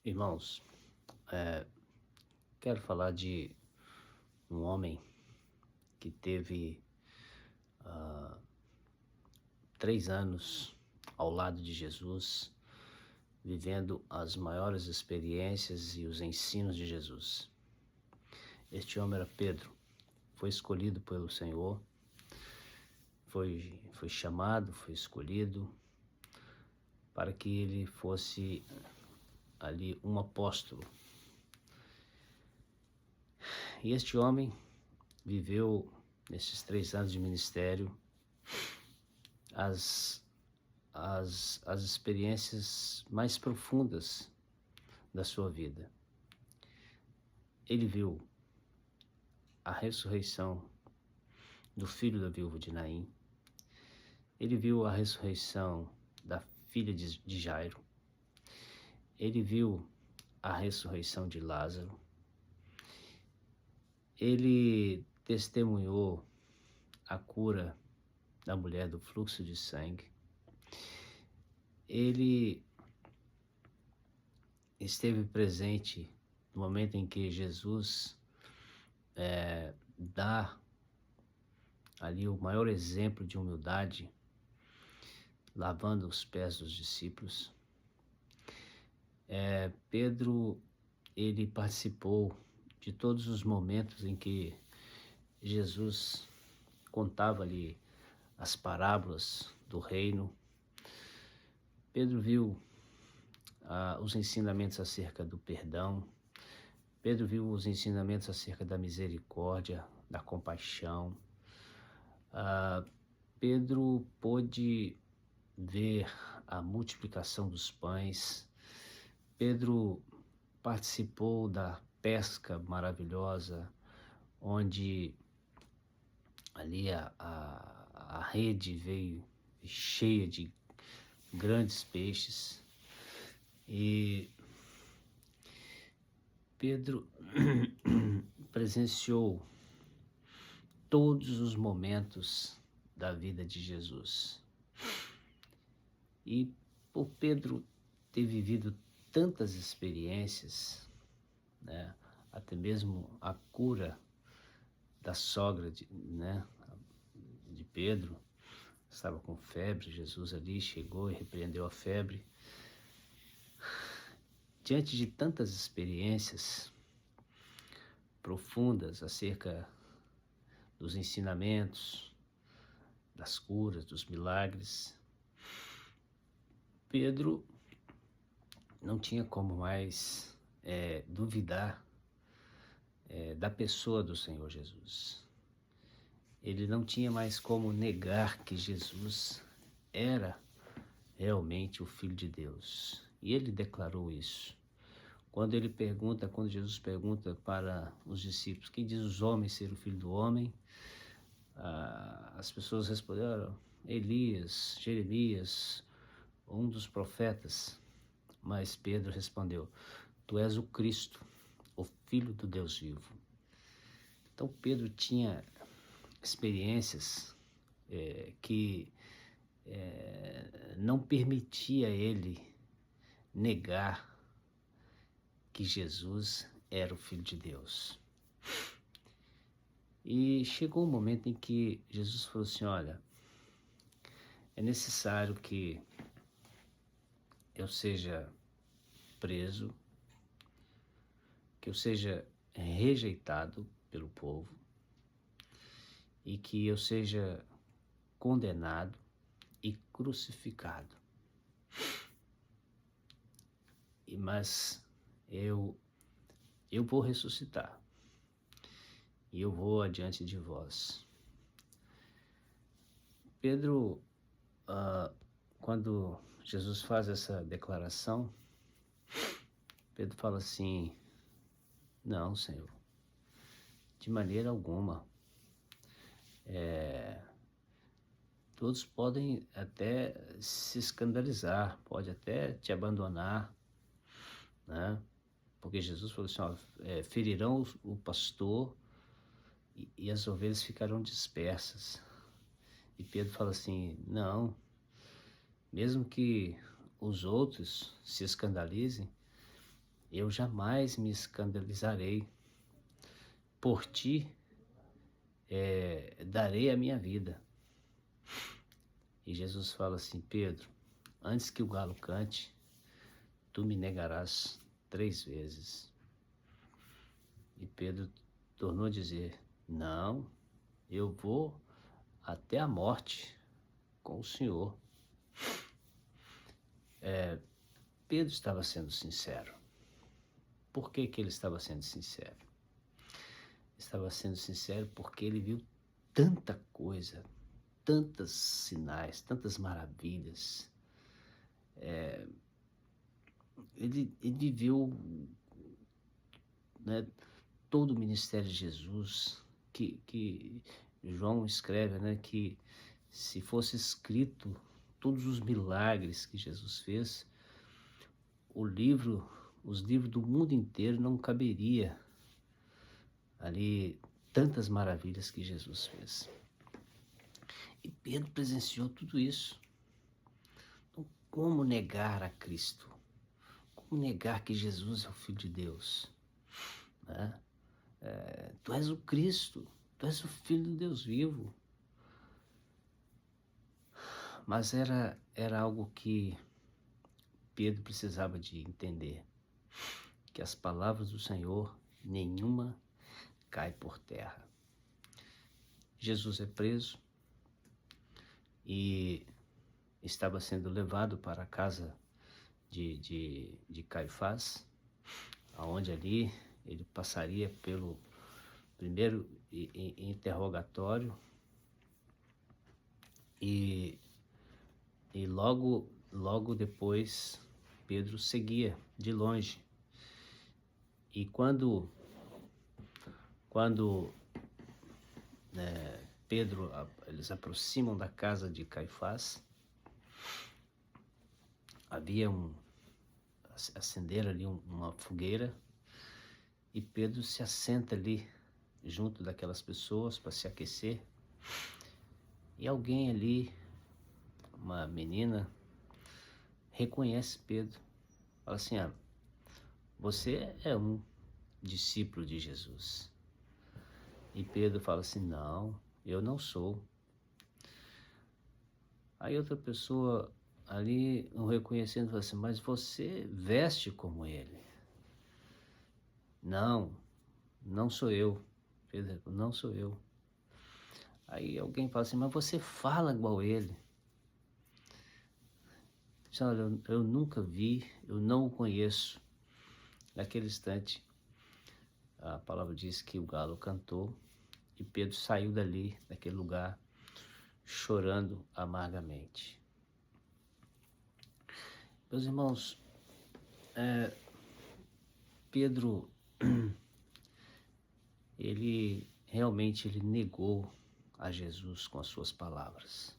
Irmãos, quero falar de um homem que teve 3 anos ao lado de Jesus, vivendo as maiores experiências e os ensinos de Jesus. Este homem era Pedro, foi escolhido pelo Senhor, foi chamado, foi escolhido para que ele fosse ali um apóstolo. E este homem viveu nesses 3 anos de ministério as experiências mais profundas da sua vida. Ele viu a ressurreição do filho da viúva de Naim. Ele viu a ressurreição da filha de Jairo. Ele viu a ressurreição de Lázaro. Ele testemunhou a cura da mulher do fluxo de sangue. Ele esteve presente no momento em que Jesus dá ali o maior exemplo de humildade, lavando os pés dos discípulos. Pedro, ele participou de todos os momentos em que Jesus contava ali as parábolas do reino. Pedro viu os ensinamentos acerca do perdão. Pedro viu os ensinamentos acerca da misericórdia, da compaixão. Pedro pôde ver a multiplicação dos pães. Pedro participou da pesca maravilhosa, onde ali a rede veio cheia de grandes peixes. E Pedro presenciou todos os momentos da vida de Jesus. E por Pedro ter vivido tantas experiências, né, até mesmo a cura da sogra de Pedro, estava com febre. Jesus ali chegou e repreendeu a febre. Diante de tantas experiências profundas acerca dos ensinamentos, das curas, dos milagres, Pedro não tinha como mais duvidar da pessoa do Senhor Jesus. Ele não tinha mais como negar que Jesus era realmente o Filho de Deus. E ele declarou isso. Quando Jesus pergunta para os discípulos: quem diz os homens ser o Filho do Homem? As pessoas responderam: Elias, Jeremias, um dos profetas. Mas Pedro respondeu: tu és o Cristo, o Filho do Deus vivo. Então Pedro tinha experiências que não permitia ele negar que Jesus era o Filho de Deus. E chegou um momento em que Jesus falou assim: olha, é necessário que eu seja preso, que eu seja rejeitado pelo povo e que eu seja condenado e crucificado. Mas eu vou ressuscitar e eu vou adiante de vós. Pedro, quando Jesus faz essa declaração, Pedro fala assim: não, Senhor, de maneira alguma. Todos podem até se escandalizar, pode até te abandonar, né? Porque Jesus falou assim: ó, ferirão o pastor e as ovelhas ficarão dispersas. E Pedro fala assim: não, mesmo que os outros se escandalizem, eu jamais me escandalizarei. Por ti, darei a minha vida. E Jesus fala assim: Pedro, antes que o galo cante, tu me negarás 3 vezes. E Pedro tornou a dizer: não, eu vou até a morte com o Senhor. Pedro estava sendo sincero. Por que ele estava sendo sincero? Estava sendo sincero porque ele viu tanta coisa, tantos sinais, tantas maravilhas. Ele viveu, né, todo o ministério de Jesus, que João escreve, né, que se fosse escrito todos os milagres que Jesus fez, os livros do mundo inteiro não caberia ali tantas maravilhas que Jesus fez. E Pedro presenciou tudo isso. Então, como negar a Cristo? Como negar que Jesus é o Filho de Deus? Né? Tu és o Cristo, tu és o Filho de Deus vivo. Mas era algo que Pedro precisava de entender, que as palavras do Senhor, nenhuma cai por terra. Jesus é preso e estava sendo levado para a casa de Caifás, aonde ali ele passaria pelo primeiro interrogatório e logo depois Pedro seguia de longe. E quando eles aproximam da casa de Caifás, havia acenderam ali uma fogueira e Pedro se assenta ali junto daquelas pessoas para se aquecer. E alguém ali, uma menina, reconhece Pedro. Fala assim: você é um discípulo de Jesus. E Pedro fala assim: não, eu não sou. Aí outra pessoa ali, o reconhecendo, fala assim: mas você veste como ele. Não, não sou eu. Pedro, não sou eu. Aí alguém fala assim: mas você fala igual ele. Diz, olha, eu nunca vi, eu não o conheço. Naquele instante, a palavra diz que o galo cantou e Pedro saiu dali, daquele lugar, chorando amargamente. Meus irmãos, Pedro, ele realmente negou a Jesus com as suas palavras.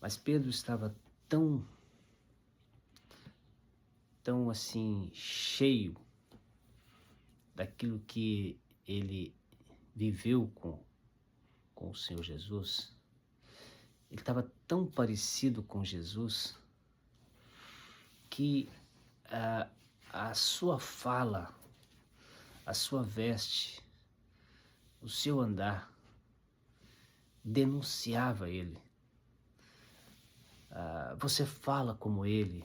Mas Pedro estava tão assim, cheio daquilo que ele viveu com o Senhor Jesus. Ele estava tão parecido com Jesus que a sua fala, a sua veste, o seu andar denunciava ele. Você fala como ele,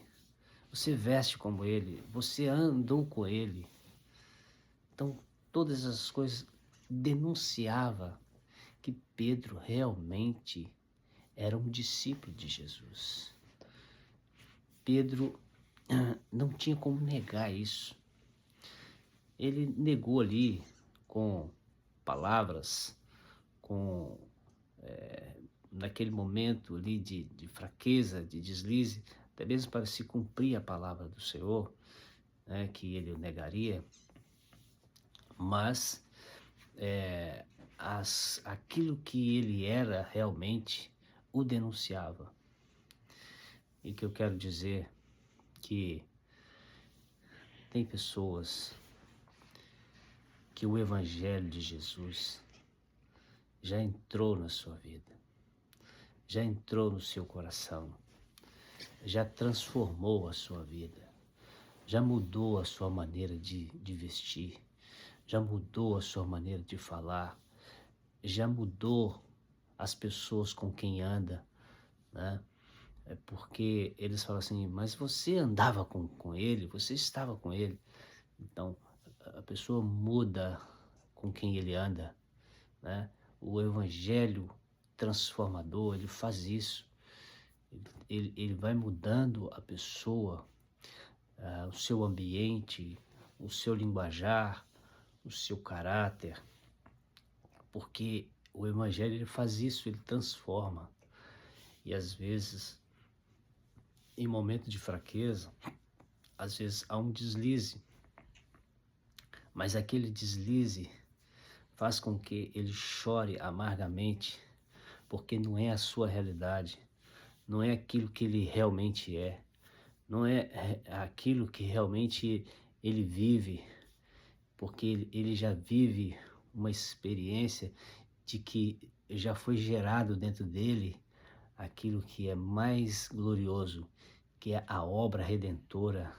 você veste como ele, você andou com ele. Então, todas essas coisas denunciavam que Pedro realmente era um discípulo de Jesus. Pedro não tinha como negar isso. Ele negou ali com palavras, naquele momento ali de fraqueza, de deslize, até mesmo para se cumprir a palavra do Senhor, né, que ele o negaria. Mas aquilo que ele era realmente o denunciava. E que eu quero dizer que tem pessoas que o Evangelho de Jesus já entrou na sua vida, já entrou no seu coração, já transformou a sua vida, já mudou a sua maneira de vestir, já mudou a sua maneira de falar, já mudou as pessoas com quem anda, né? É porque eles falam assim, mas você andava com ele, você estava com ele. Então, a pessoa muda com quem ele anda, né? O evangelho transformador, ele faz isso. Ele vai mudando a pessoa, o seu ambiente, o seu linguajar, o seu caráter, porque o evangelho ele faz isso, ele transforma. E às vezes, em momento de fraqueza, às vezes há um deslize, mas aquele deslize faz com que ele chore amargamente, porque não é a sua realidade, não é aquilo que ele realmente é, não é aquilo que realmente ele vive, porque ele já vive uma experiência de que já foi gerado dentro dele aquilo que é mais glorioso, que é a obra redentora,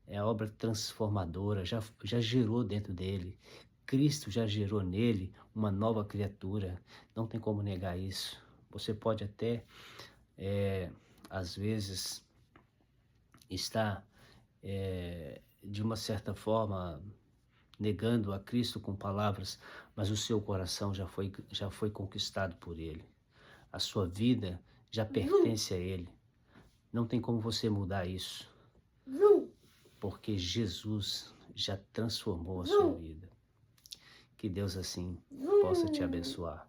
é a obra transformadora, já gerou dentro dele. Cristo já gerou nele uma nova criatura, não tem como negar isso. Você pode até, às vezes, estar, de uma certa forma, negando a Cristo com palavras, mas o seu coração já foi conquistado por Ele. A sua vida já pertence a Ele. Não tem como você mudar isso, porque Jesus já transformou a sua vida. Que Deus assim possa te abençoar.